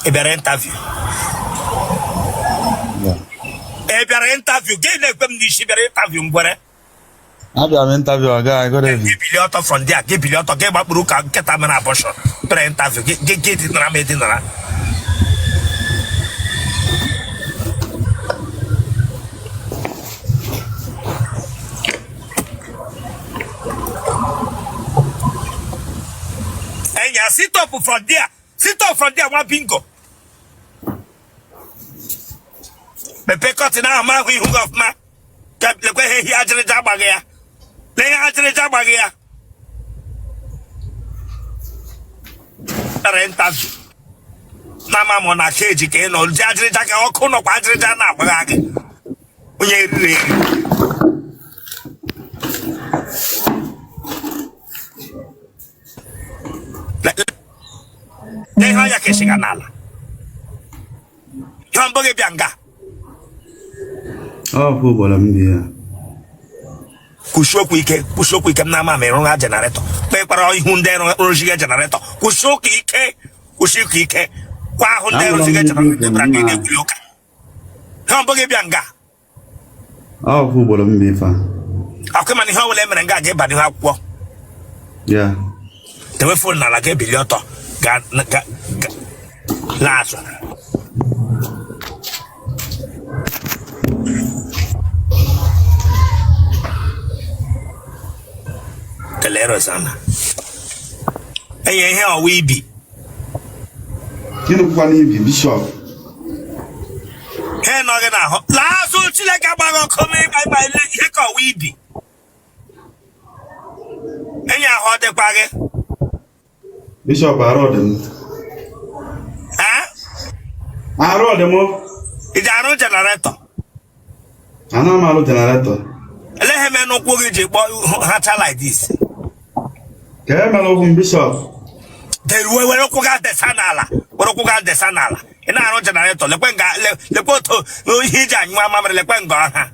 A better interview. A better interview. Get them nishi better interview. What? I do an interview. I got it. Give Bilioto from there. Give Bilioto. Give up Ruka. Get a man abortion. Better interview. Get it. Na made in that. And ya sit up from there. Sit up from there. One bingo. The peccot in our man who of ma. Kept the way he actually jabagaya. They actually jabagaya. Interview. Nama mona keji ke no judge jaka okono kwadre jana bagage. Onye rire. They haya ke siganala. Yomboge bianga. Oh, football am Kushoku ike na ma me ronga generator. Pe para ihunde no rojiga generator. Kushoku ike kwa hunde rojiga generator brandi ne kuyoka. Yomboge bianga. Oh, football am fa. Akema ni hawle menga ge bani ha kwo. Yeah. The phone na la ge bilioto. Ga lazo. Kelero sana. Eye here we be. Kinu kwa ni bishop. He no ge na ho. Lazo chile ka ba go come by he ko we be. Enya ho de kwa ge. Bishop arodem. Eh? Arodemo. Ijaro generator. Ana malo generator. Let him no go ge hatch like this. Kemelo bishop. The we no kuga de sanala. We no kuga de sanala. Ina aro generator le kwenga le poto no hija nwa mamre le kwenga ha.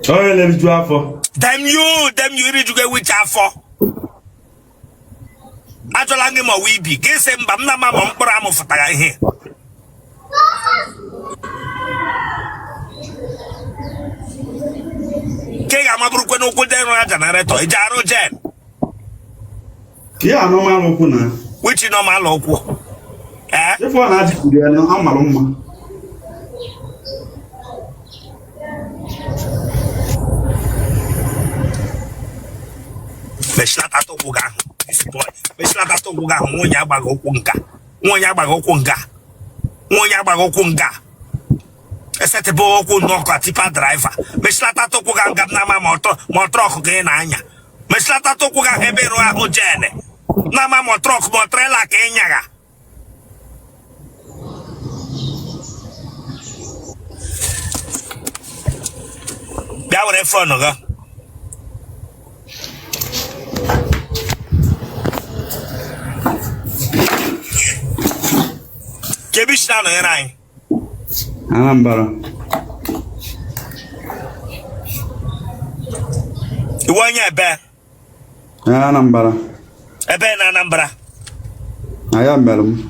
Oh, le bitu afọ. Them you read you get which afọ. Ajola ngi mo we be. Ge se mba na mama mkporo am futara ihe. Kega maburu kweno kwede no generator. Ijaro gen. Kia normal okwu na. Which normal okwu? Eh? If one aji kuri ya no amalu mma. Meslata to kuga. This boy. Meslata to kuga nwonya agbaga okwu nka. Nwonya agbaga okwu nka. Nwonya agbaga okwu nka. Esete bo okwu noko tipa driver. Meslata to kuga ngam na ma motor ko ge na anya. Meslata to kuga hebero ahụ jene. Na ma motor ko trailer ke nyaga. Bia were phone go. Kebishna no yana. Anambra. Iwanya ebe. Anambra. Ebe na Anambra. Aya melum.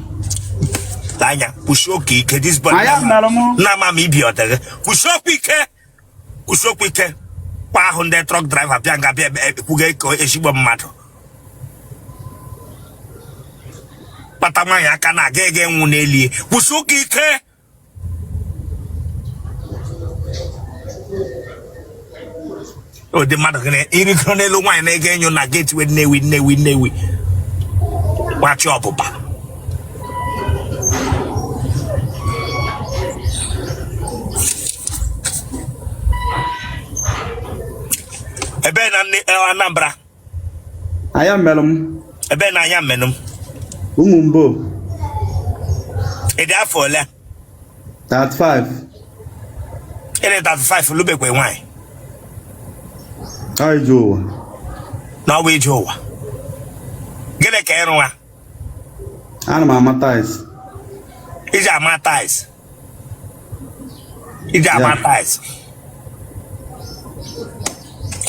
Tanya, kushoki ke this boy. Aya melum. Na mama ibi otere. Kushoki ke. Kwa hunde truck driver bianga bia kuge ko eshigbo mmadu. Patama ya kana gege nwu n'elie. Kushoki ke. Oh, the mother gonna iri kronelo wine na ege nyo na gate with newi. Watch your papa. Ebe na Anambra. Aya melum. Ebe na aya menum. Umumbo. Ede afọ ole? 35. Ede 35 lube kwe wine. Ai jowa. Na we jowa. Gele ka enwa. Ana ma amatize. Ije amatize. Ije amatize.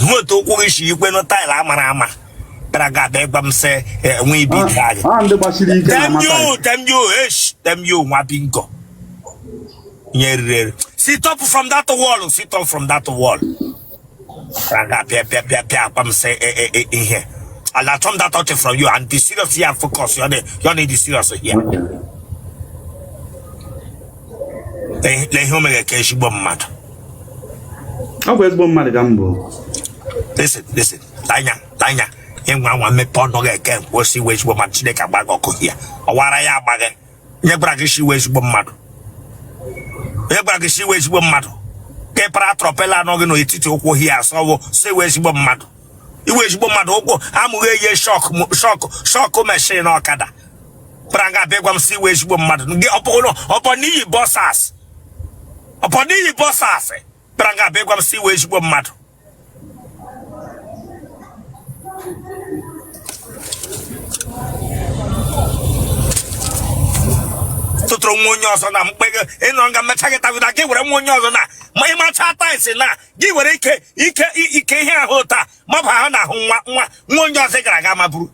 Moto kwuo ishi ikwe no tile amara ama. Braga Begam say, we be tag. Them you, Wabingo. Sit up from that wall, sit up from that wall. Braga, say, in here. I'll turn that out from you and be serious here and focus. You need to serious here. Let him make a case bomb mad. Listen, Tanya, and one may pond again, will see which woman to make a bag of here. Or what I am bagger. Nebragish ways bomb mad. Nebragish ways bomb mad. Kepra tropella no gonna eat it over here, so say where's bomb mad. You wish bomb mad, I'm away shock machine or cada. Branga begum see where's bomb mad. Get upon knee bosses. Upon knee bosses. Branga begum see where's bomb mad. To throw munyos on them, and on the Matagata with a give her munyos on that. My machata is in that. Give her Ike here, Hota, Mapahana, munyos a gragama brew.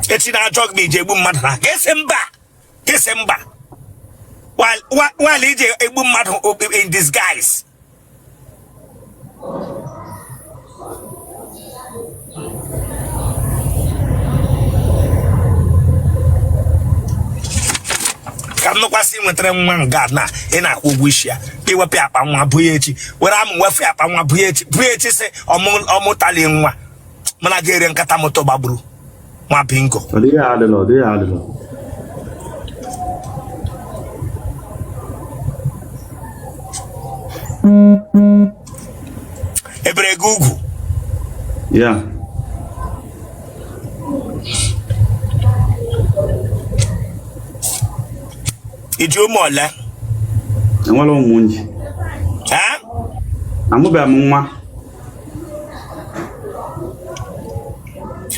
It's in our jog me, J. Woman. Guess him back. December. While he's a woman in disguise. Come no passing with them one gardener in a wish ya. They were pay up on one buichi. Where I'm welfare up on one buichi say or Motalian one. Managerian Katamoto Babru. One pinko. They are the Lord, they are the Lord. Ebre Google. Yeah. It's your mother. And what on Munji? Huh? I'm about Muma.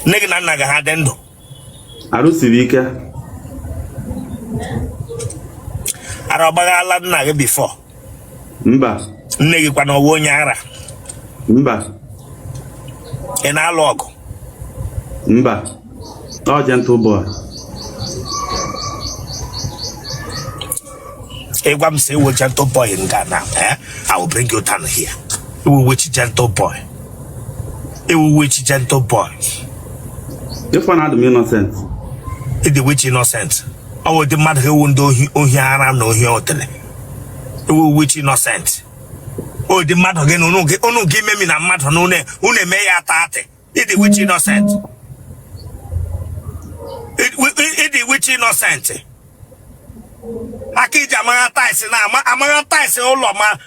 Neganaga Hadendo. I don't see Vika. Arabala Naga before. Mba. Negipano Wonyara. Mba. And our log. Mba. Oh, gentle boy. If I'm saying what gentle boy in Ghana, I will bring you down here. It will witch gentle boy. It will witch gentle boy. If one had the innocent. It's the witch innocent. Oh, the mad who won't do here no here Otele. It will witch innocent. Oh, the mad again, no give me a matter no ne, may atate. It's the witch innocent. It's the witch innocent. Akija Maratais now, Amaratais, oh,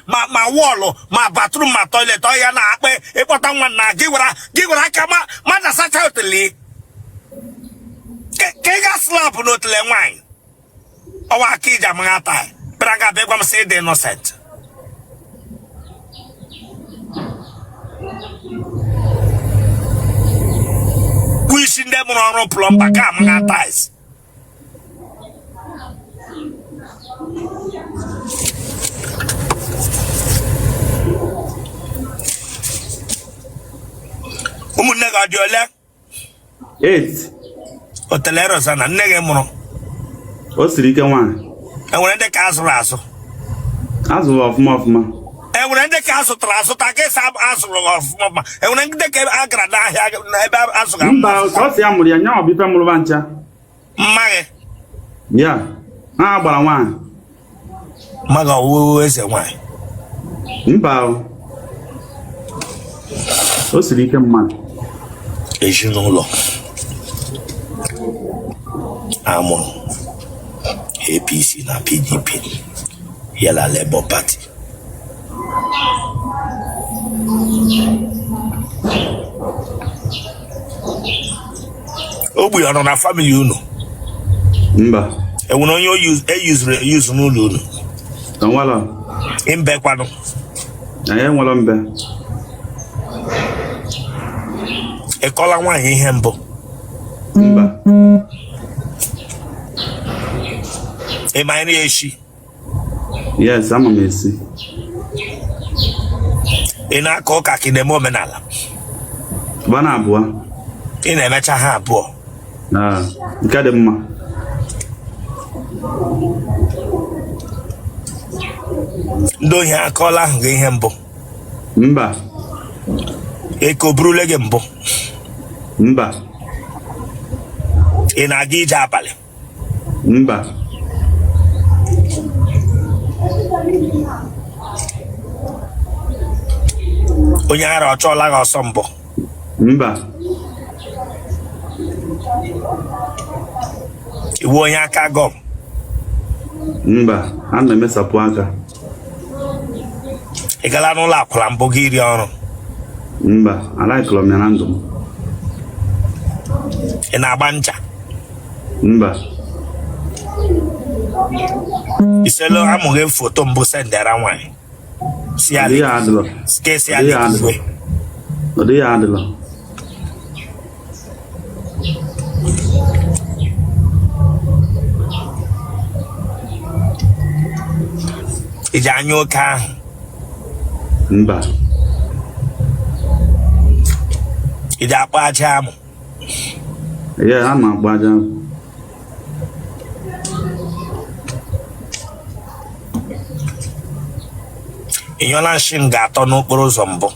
my wall, my bathroom, my toilet, oh, yeah, a bottom one now, give her a kama, mother such out the lee. Kega slap not le wine. Oh, Akija Maratai, Braga Begum say the innocent. Wishing them on plumber, Maratais. Umunega diole 8 Otele Rosana nege mono o siri ike nwa e were de ka asụrụ asụ ọfụma e were de ka asụtara asụ ta ka esa asụrụ ọfụma e were de ka agara na ahịa na ebe asụ ga mba o si amụrụ ya nya obipe mụrụ ba ncha mmaghe ya ha gbara nwa maga owo eze nwanyị mba o siri ike mmadụ ezinụlọ amụrụ APC na PDP yala Labour Party ogbu ya nọ na family unu mba enwere onye use n'ụlọ unu enwela imbe kwanu anyị enwela mbe E kola nwanyi ihe mbụ. Mba. E ma nri eshi. Yes, ama m esi. Ị na-akọ ụka ka ị na-eme omenala. Bana abụọ. Ị na-emecha ha abụọ. Nke dị mma. Ndị ohi akọla ahụ gị ihe mbụ. Mba. Eko burule gị mbụ. Mba. Ị na-aga ije abalị. Mba. Onye ara ọ chọọla gị ọsọ mbụ. Mba. Iwu onye aka gọm. Mba. A na-emesapụ aka. Ị gala n'ụlọ akwụla mbụ gị iri ọrụ. Mba. Alaikụlọ m ya na ndụ m. Ị na-agba ncha. Mba. Iselo amụghị foto mbụ sendera nwanyị. Si Ọ dịghị adịlọ. Skits ya dị. Ọ dịghị adịlọ. Iji anya oke ahụ. Mba. Iji akpa aja amụ. A na-agba aja. Ịnyọla nshi m ga-atọ n'okporo ụzọ mbụ.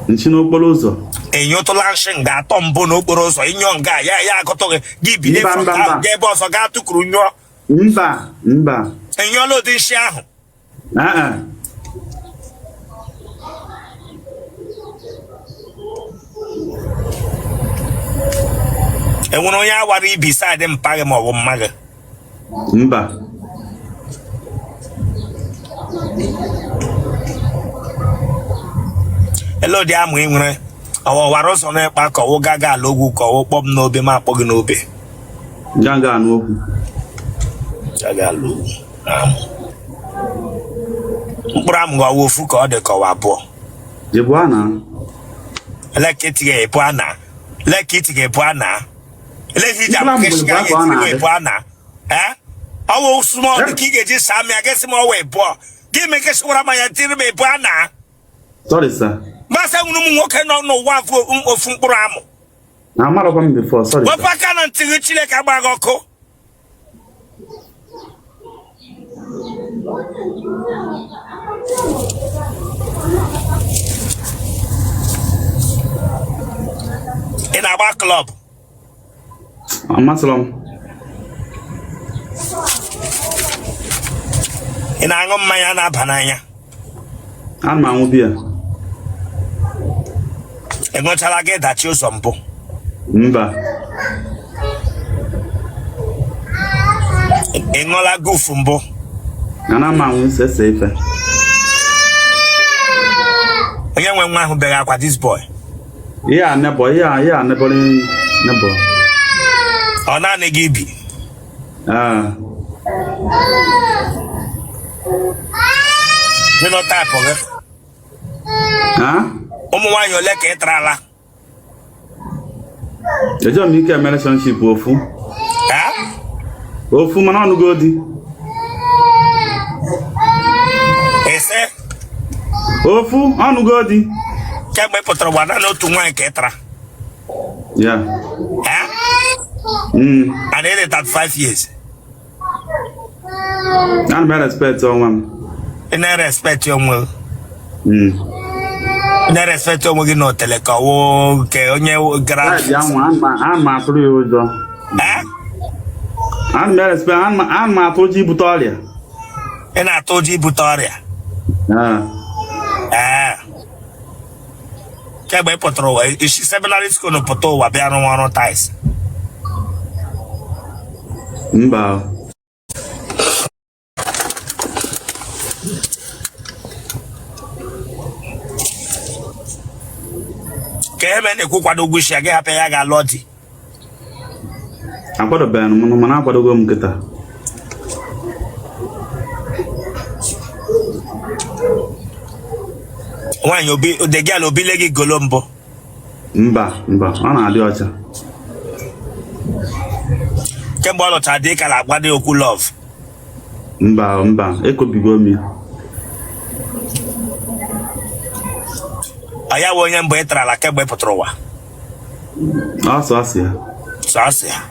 Nchi n'okporo ụzọ. Ịnyụtụla nshi m ga-atọ mbụ n'okporo ụzọ. Ịnyọ nga ya agụtọ gị bilie from gaa ebe ọzọ gaa tụkuru nyụọ. Mba. Mba. Ịnyọla ụdị nshi ahụ. Enwere onye awara ibi saịdị mpa gị ma ọ bụ mma gị. Mba. Ele ụdị amụ ị nwere ọwara ụzọ na-ekpa ka ọwụ gaga ala ogwu ka ọwụ kpọm n'obe ma akpọ gị n'obe. Gaga anụ okwu. Gaga ala ogwu. Mkpụrụ amụ gị ọwụ ofu ka ọ dị ka ọwa abụọ. Jebu ana. Lekịtị ga-ebu ana. Lekịtị ga-ebu ana. Eleghị amụ keshi ga-ebu ebu ana. Ọwụ small dị ka ị ga-eji saa mịa gasị m ọwa ebu. Gị mee keshi nwara ma ya tiri m ebu ana. Sorry, sir. Gbasa nwụrụ m nwoke nọ n'ụwa ofu mkpụrụ amụ. Amarọkwa m before, sorry. Wepụ aka na ntị gị Chineke agba gị ọkụ. Ị na-agba klọb? Amasịrọ m. Ị na-aṅụ mmanya na-aba n'anya? Ana m aṅụ biya. Ị ṅụchala gị dachi ụzọ mbụ? Mba. Ị ṅụọla gufu mbụ? Ana m aṅụ ise ife. Onye nwe nwa ahụ bere akwa this boy? Ihe a nebọrị nebọ. Ọ naanị gị bi? Genotype gị? Ụmụ nwaanyị ole ka ị tarala? Ejọ m ike eme relationship ofu. Ofu mana ọnụgo di. Ise? Ofu ọnụgo di. Kemgbe ị pụtara gbada n'otu nwaanyị ka ị tara? Ya. And it is 35 years. Ana m respect onwe m. Ị na-respect onwe gị? Ị na-respect onwe gị n'Otele ka ọwụ nke onye gara. Ana m atụrụ ya ụjọ. Ana m atụ ụjọ ibute ọrịa. Ị na-atụ ụjọ ibute ọrịa? Kemgbe ị pụtara ụwa, isi seminary school pụta ụwa bịa rụwa ọrụ tais? Mba. Ka eme na-ekwu kwado ụgwọ isi, gị hapụ ya ga-alụ di? Akwadobeghị m mana akwadogo m nkịta. When you be the girl will be like Golombo. Mba, ọ na-adị ọcha. Kemgbe ọ lọtara dị ka na-agwa dị okwu love. Mba, ekobigo mi. Aya wo onye mbụ ị tara ala kemgbe ị pụtara ụwa. Asị ya. Sọsị ya.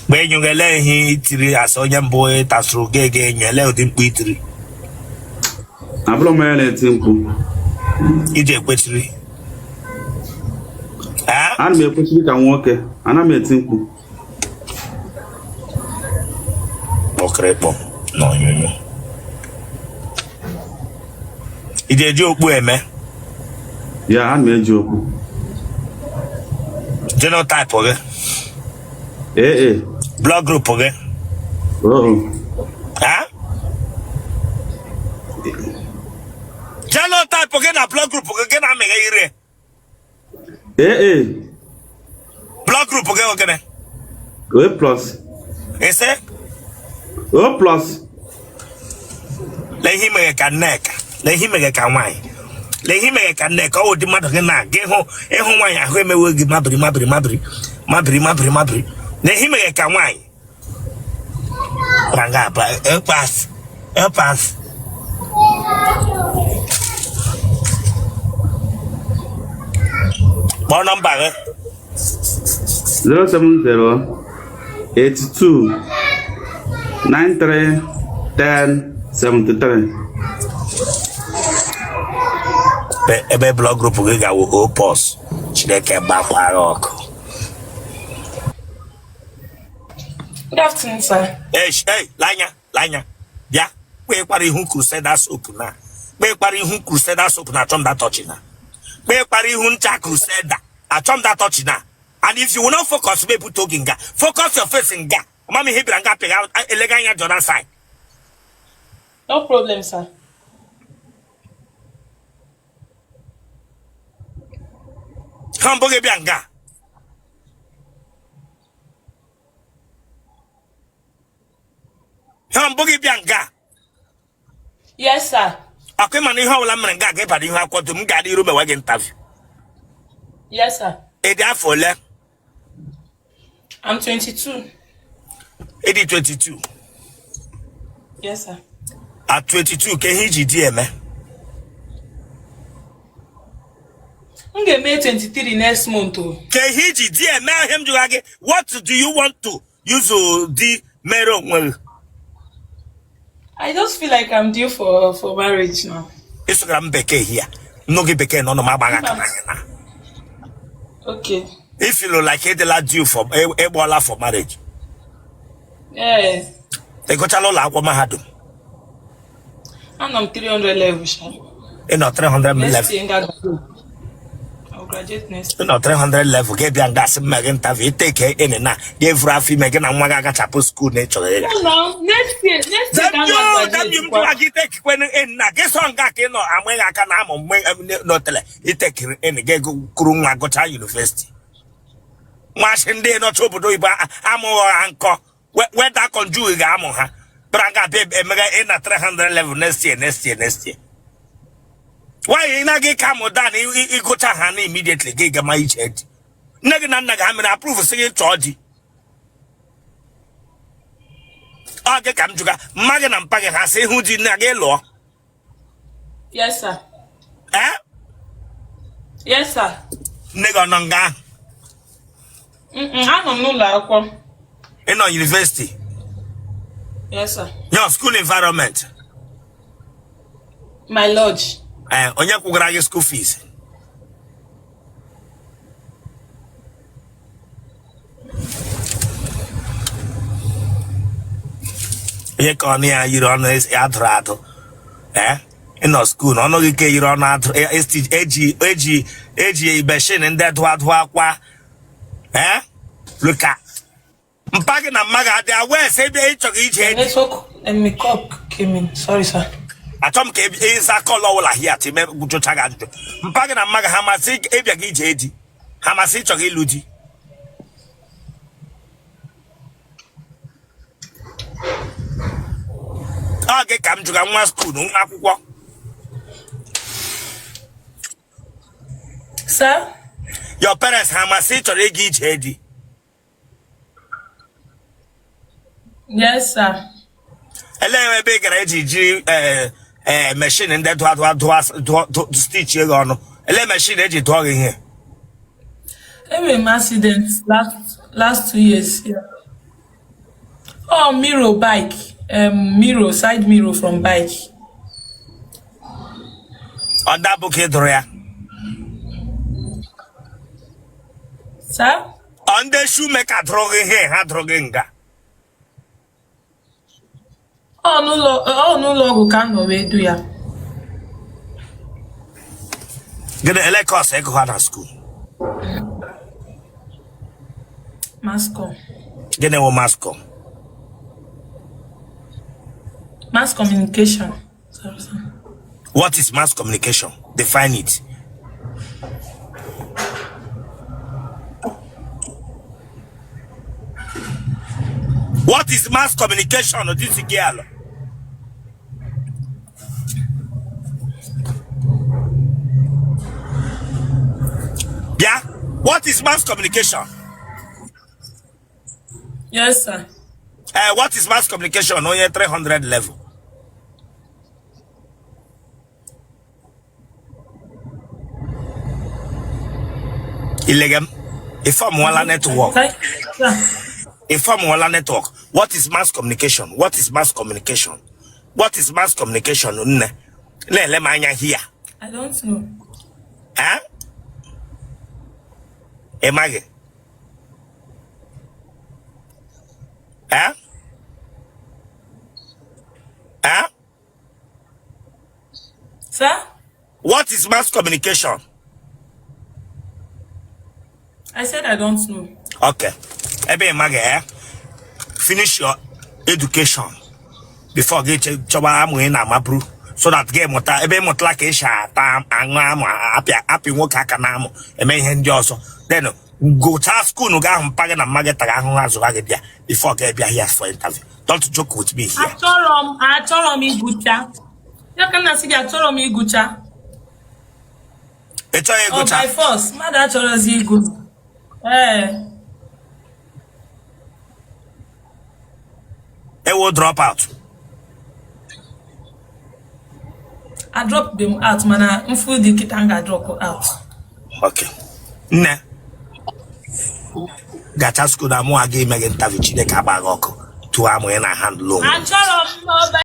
Mgbe enyugele ihe itiri asa onye mbụ ị tasụrụ gege enyele ụdị mkpu itiri. Abụrụ m ya na-eti mkpu. Iji ekwesịrị. Ana m ekwesịrị ka nwoke, ana m eti mkpu. Ọkịrịkpọ n'onyonyo. Iji eji okpu eme? Ya, ana m eji okpu. Genotype gị? Blood group gị? Genotype gị na blood group gị na-amịghị ire? Blood group gị ogene? O plus. Ese? O plus. Lehi mere ka nneka, lehi mere ka nwanyị, lehi mere ka nneka ọ dị mmadụ gị na-aga ịhụ nwanyị ahụ emewe gị mabiri. Lehi mere ka nwanyị. Ranga apa, pass. Kpọọ nọmba gị. 070 82 93 10 73. Ebe blog group gị ga-awụ opos Chineke gbakwara ọkụ. Good afternoon, sir. Hey, Lanya. Bịa, kpekwara ihu Crusader soap na. Kpekwara ihu Crusader soap na achọm da touch na. Kpekwara ihu ncha Crusader achọm da touch na. And if you will not focus, maybe put talking, focus your face in ga. Mami hebra nga pega eleganya Jordan side. No problem, sir. Hamburger bianga. Hamburger bianga. Yes, sir. Akwe mani ha wala mrenga ke padi ha kwatu mga di rume wage interview. Yes, sir. Edi afole. I'm 22. Edi 22. Yes, sir. At 22 ke hiji DM. I'm going to May 23 next month. Ke hiji DM him jugage. What do you want to use the mero well? I just feel like I'm due for marriage now. Instagram beke here. No ge beke no mabaga kana. Okay. If you look like Edela due for Ebola for marriage. Yeah. They got a lot of mahadum. And I'm 300 level, sir. You know 300 level. I'll graduate next. You know 300 level. Get young gas Megan Tavi take in and now. Give Rafi Megan and Wagaga Chapo school nature. No, next year. You take when in guess on Gakino, I'm when I can not tell it take in a Kurunga Gota University. Machine day not trouble do but I'm anchor. Where that conjure Gamoha. Braga babe mega in a 300 level next year. Why in a gay camo down? He go to Honey immediately. Gig my head. Nagan approve of saying Georgie. Oh, get come to Magan and Pagan has say who did Nagelo. Yes, sir. Eh? Yes, sir. Nega Nanga. I don't know like In our university. Yes, sir. Your school environment. My lodge. On your graduate school fees. You can hear you on this adrato. In our school, no, you can you on that AG machine and that what. Look at. Mpagi na maga they are where say be each of each head. Network and makeup came in. Sorry, sir. Atom ke is a color wala here to me go chaga. Mpagi na maga hamasi ebia each head. Hamasi chogi ludi. Okay, come to one school, no akwụkwọ. Sir? Your parents have a seat or a gauge heady. Yes, sir. A big machine and that to stitch you on. A machine edge talking here. I had an accident last 2 years. Yeah. Oh, mirror bike. Mirror, side mirror from bike. On that book here. Sir? On the shoemaker dropping here, had dropping. Oh, no logo can no way do ya. Get a lecos echo at school. Mascom. Get a mascom. Mass communication. Sorry, sir. What is mass communication? Define it. What is mass communication? This girl. Yeah? What is mass communication? Yes, sir. What is mass communication on your 300 level? Illegal. If I'm one network. If I'm one network, what is mass communication? What is mass communication? What is mass communication? Let me here. I don't know. Huh? Emage. Huh? Huh? Sir? What is mass communication? I said I don't know. Okay. Ebe Emage, finish your education before get your job na mabru. So that game mota ebe motla ke sha tam anwa api nwoke aka na amụ eme ihe ndị ọzọ. Then go to school no ga mpaga na market ga ahụ azụ ga dia before get bia here for interview. Don't joke with me here. Achọrọ m igucha. Ya ka na sị achọrọ m igucha. Echo Oh, by force, mmadụ achọrọzi igu. It will drop out. I drop them out, mana mfu di kitanga drop out. Okay. Ne. Gacha school na mo agi make interview Chineke agba ọkụ. To am na hand loan. Achọrọ m